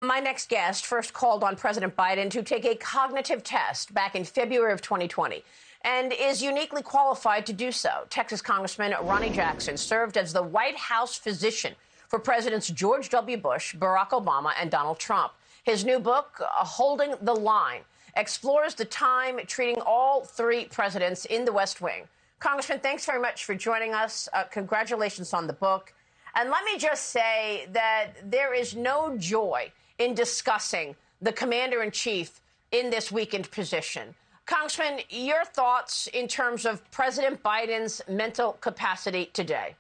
My next guest first called on President Biden to take a cognitive test back in February of 2020 and is uniquely qualified to do so. Texas Congressman Ronny Jackson served as the White House physician for Presidents George W. Bush, Barack Obama, and Donald Trump. His new book, Holding the Line, explores the time treating all three presidents in the West Wing. Congressman, thanks very much for joining us. Congratulations on the book. And let me just say that there is no joy in discussing the commander-in-chief in this weakened position. Congressman, your thoughts in terms of President Biden's mental capacity today?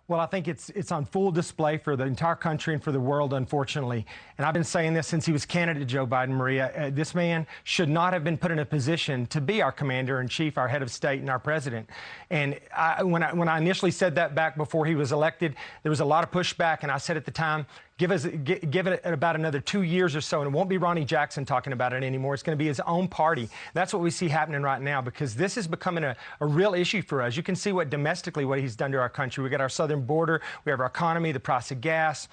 Well, I think it's on full display for the entire country and for the world, unfortunately. And I've been saying this since he was candidate Joe Biden, Maria. This man should not have been put in a position to be our commander-in-chief, our head of state, and our president. And when I initially said that back before he was elected, there was a lot of pushback. And I said at the time, give it about another 2 years or so, and it won't be Ronny Jackson talking about it anymore. It's going to be his own party. That's what we see happening right now, because this is becoming a real issue for us. You can see what domestically what he's done to our country. We got our southern border, we have our economy, the price of gas.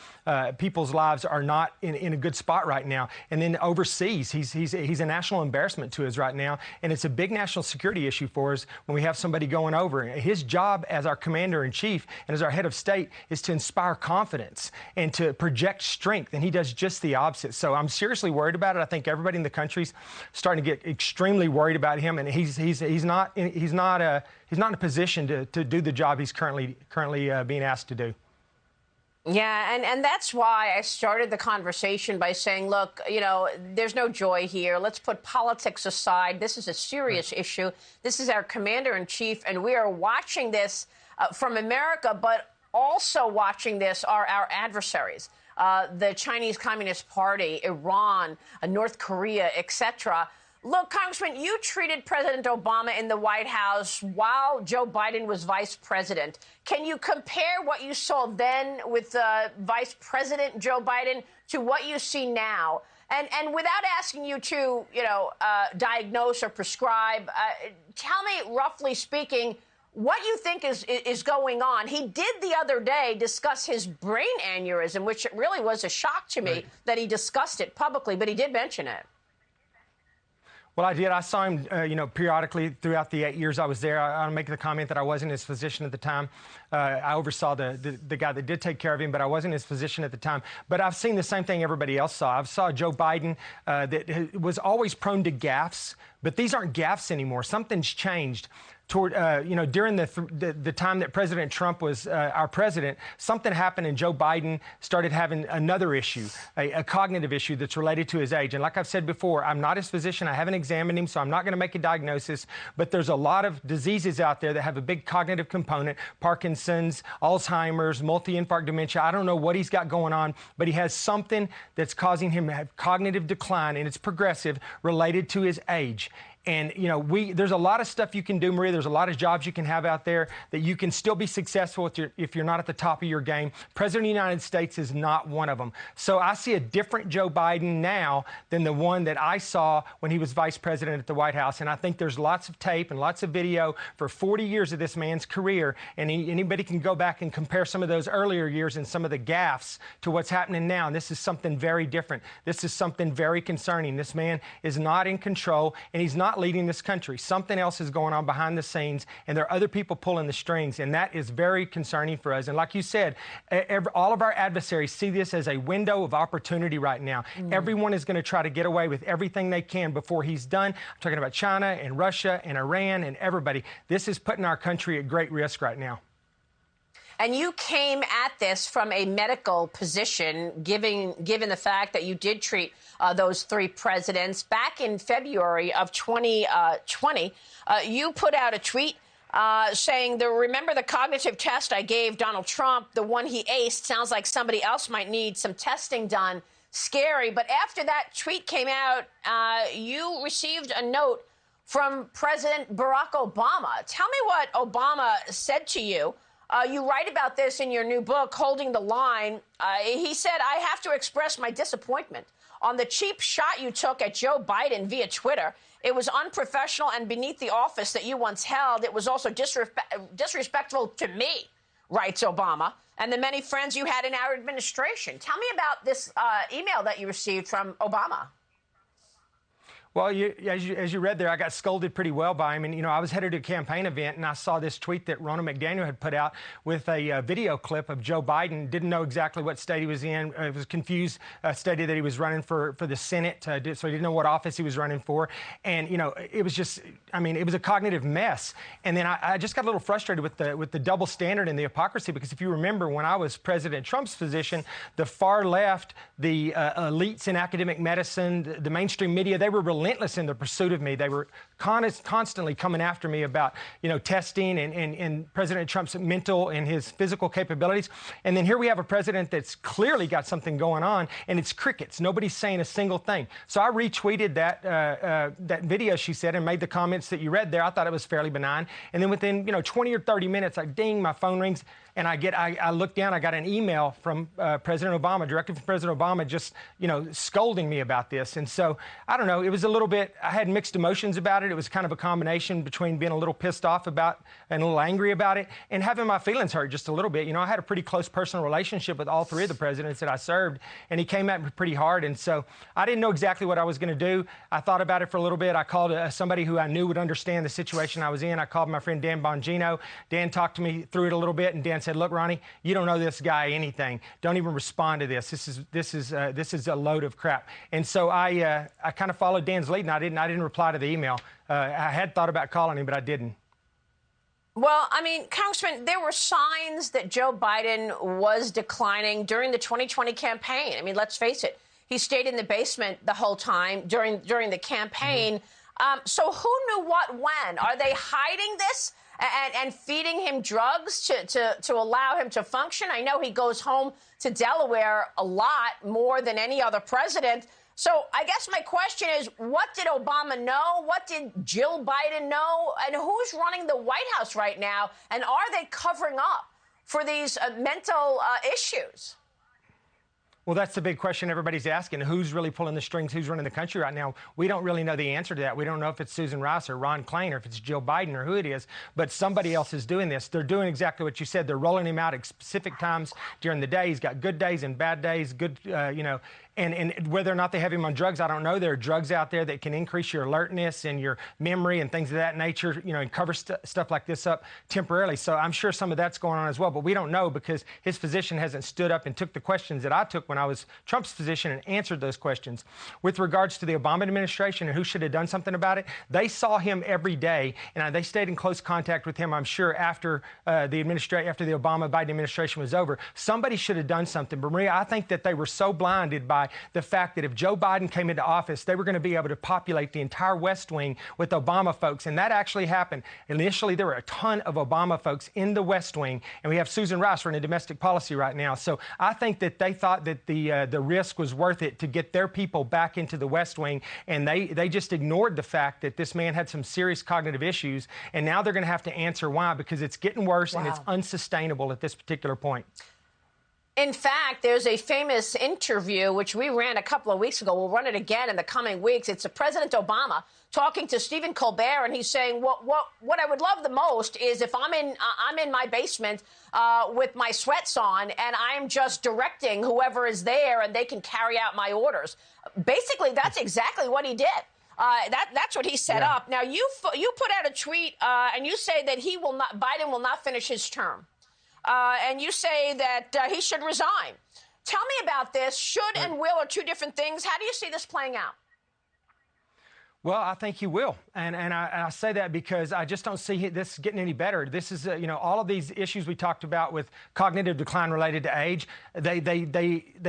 People's lives are not in a good spot right now. And then overseas, he's a national embarrassment to us right now, and it's a big national security issue for us when we have somebody going over. His job as our commander-in-chief and as our head of state is to inspire confidence and to project strength, and he does just the opposite. So I'm seriously worried about it. I think everybody in the country's starting to get extremely worried about him, and he's not in a position to do the job he's currently being asked to do. Yeah, and that's why I started the conversation by saying, look, you know, there's no joy here. Let's put politics aside. This is a serious issue. This is our commander-in-chief, and we are watching this from America, but also watching this are our adversaries. The Chinese Communist Party, Iran, North Korea, etc. Look, Congressman, you treated President Obama in the White House while Joe Biden was vice president. Can you compare what you saw then with Vice President Joe Biden to what you see now? And without asking you to, diagnose or prescribe, tell me, roughly speaking, what you think is going on. He did the other day discuss his brain aneurysm, which really was a shock to me that he discussed it publicly, but he did mention it. Well, I did. I saw him, periodically throughout the 8 years I was there. I'll make the comment that I wasn't his physician at the time. I oversaw the guy that did take care of him, but I wasn't his physician at the time. But I've seen the same thing everybody else saw. I saw Joe Biden that was always prone to gaffes, but these aren't gaffes anymore. Something's changed. During the time that President Trump was our president, something happened and Joe Biden started having another issue, a cognitive issue that's related to his age. And like I've said before, I'm not his physician. I haven't examined him, so I'm not going to make a diagnosis. But there's a lot of diseases out there that have a big cognitive component: Parkinson's, Alzheimer's, multi-infarct dementia. I don't know what he's got going on, but he has something that's causing him to have cognitive decline, and it's progressive, related to his age. And, there's a lot of stuff you can do, Maria. There's a lot of jobs you can have out there that you can still be successful if you're not at the top of your game. President of the United States is not one of them. So I see a different Joe Biden now than the one that I saw when he was vice president at the White House. And I think there's lots of tape and lots of video for 40 years of this man's career. And anybody can go back and compare some of those earlier years and some of the gaffes to what's happening now. And this is something very different. This is something very concerning. This man is not in control, and he's not leading this country. Something else is going on behind the scenes, and there are other people pulling the strings, and that is very concerning for us. And like you said, all of our adversaries see this as a window of opportunity right now. Everyone is going to try to get away with everything they can before he's done. I'm talking about China and Russia and Iran and everybody. This is putting our country at great risk right now. And you came at this from a medical position, given the fact that you did treat those three presidents. Back in February of 2020, you put out a tweet saying, remember the cognitive test I gave Donald Trump, the one he aced? Sounds like somebody else might need some testing done. Scary. But after that tweet came out, you received a note from President Barack Obama. Tell me what Obama said to you. You write about this in your new book, Holding the Line. He said, I have to express my disappointment on the cheap shot you took at Joe Biden via Twitter. It was unprofessional and beneath the office that you once held. It was also disrespectful to me. writes Obama, and the many friends you had in our administration. Tell me about this email that you received from Obama. Well, as you read there, I got scolded pretty well by him. And, you know, I was headed to a campaign event, and I saw this tweet that Ronna McDaniel had put out with a video clip of Joe Biden. Didn't know exactly what state he was in. Was confused, stated that he was running for the Senate, so he didn't know what office he was running for. And, you know, it was just, I mean, it was a cognitive mess. And then I just got a little frustrated with the double standard and the hypocrisy, because if you remember, when I was President Trump's position, the far left, the elites in academic medicine, the mainstream media, they were relentless in the pursuit of me. They were constantly coming after me about, you know, testing and President Trump's mental and his physical capabilities. And then here we have a president that's clearly got something going on, and it's crickets. Nobody's saying a single thing. So I retweeted that video, she said, and made the comments that you read there. I thought it was fairly benign. And then within, you know, 20 or 30 minutes, ding, my phone rings. And I looked down, I got an email from President Obama, directly from President Obama, just, you know, scolding me about this. And so, I don't know, it was a little bit, I had mixed emotions about it. It was kind of a combination between being a little pissed off about and a little angry about it and having my feelings hurt just a little bit. You know, I had a pretty close personal relationship with all three of the presidents that I served, and he came at me pretty hard. And so I didn't know exactly what I was going to do. I thought about it for a little bit. I called somebody who I knew would understand the situation I was in. I called my friend Dan Bongino. Dan talked to me through it a little bit, and Dan said, "Look, Ronnie, you don't know this guy anything. Don't even respond to this. This is a load of crap." And so I kind of followed Dan's lead, and I didn't reply to the email. I had thought about calling him, but I didn't. Well, I mean, Congressman, there were signs that Joe Biden was declining during the 2020 campaign. I mean, let's face it, he stayed in the basement the whole time during the campaign. So who knew what when? Are they hiding this and feeding him drugs to allow him to function? I know he goes home to Delaware a lot, more than any other president. So I guess my question is, what did Obama know? What did Jill Biden know? And who's running the White House right now? And are they covering up for these mental issues? Well, that's the big question everybody's asking. Who's really pulling the strings? Who's running the country right now? We don't really know the answer to that. We don't know if it's Susan Rice or Ron Klain or if it's Jill Biden or who it is, but somebody else is doing this. They're doing exactly what you said. They're rolling him out at specific times during the day. He's got good days and bad days, good, you know, and whether or not they have him on drugs, I don't know. There are drugs out there that can increase your alertness and your memory and things of that nature, you know, and cover stuff like this up temporarily. So I'm sure some of that's going on as well, but we don't know because his physician hasn't stood up and took the questions that I took when I was Trump's physician and answered those questions. With regards to the Obama administration and who should have done something about it, they saw him every day, and they stayed in close contact with him, I'm sure, after the Obama-Biden administration was over. Somebody should have done something. But Maria, I think that they were so blinded by the fact that if Joe Biden came into office, they were going to be able to populate the entire West Wing with Obama folks, and that actually happened. Initially, there were a ton of Obama folks in the West Wing, and we have Susan Rice running domestic policy right now. So I think that they thought that the risk was worth it to get their people back into the West Wing, and they just ignored the fact that this man had some serious cognitive issues, and now they're going to have to answer why, because it's getting worse and it's unsustainable at this particular point. In fact, there's a famous interview, which we ran a couple of weeks ago. We'll run it again in the coming weeks. It's President Obama talking to Stephen Colbert, and he's saying, what I would love the most is if I'm in my basement with my sweats on, and I'm just directing whoever is there, and they can carry out my orders. Basically, that's exactly what he did. That's what he set up. Now, you put out a tweet, and you say that Biden will not finish his term. And you say that he should resign. Tell me about this. Should and will are two different things. How do you see this playing out? Well, I think he will, and I say that because I just don't see this getting any better. This is, you know, all of these issues we talked about with cognitive decline related to age, they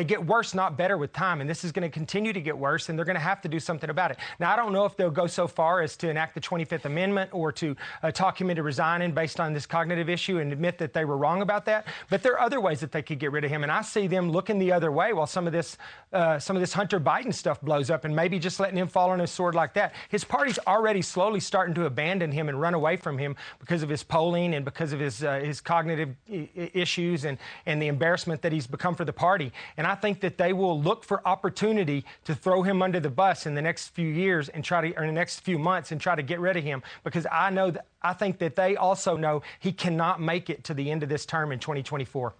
get worse, not better with time, and this is going to continue to get worse, and they're going to have to do something about it. Now, I don't know if they'll go so far as to enact the 25th Amendment or to talk him into resigning based on this cognitive issue and admit that they were wrong about that, but there are other ways that they could get rid of him, and I see them looking the other way while some of this Hunter Biden stuff blows up, and maybe just letting him fall on his sword like that. that. His party's already slowly starting to abandon him and run away from him because of his polling and because of his cognitive issues and the embarrassment that he's become for the party. And I think that they will look for opportunity to throw him under the bus in the next few years and or in the next few months and try to get rid of him, because I think that they also know he cannot make it to the end of this term in 2024.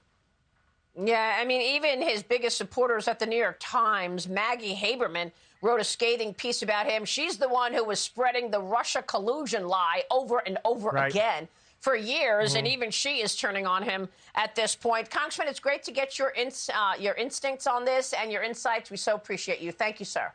Yeah, I mean, even his biggest supporters at the New York Times, Maggie Haberman, wrote a scathing piece about him. She's the one who was spreading the Russia collusion lie over and over again for years, and even she is turning on him at this point. Congressman, it's great to get your instincts on this and your insights. We so appreciate you. Thank you, sir.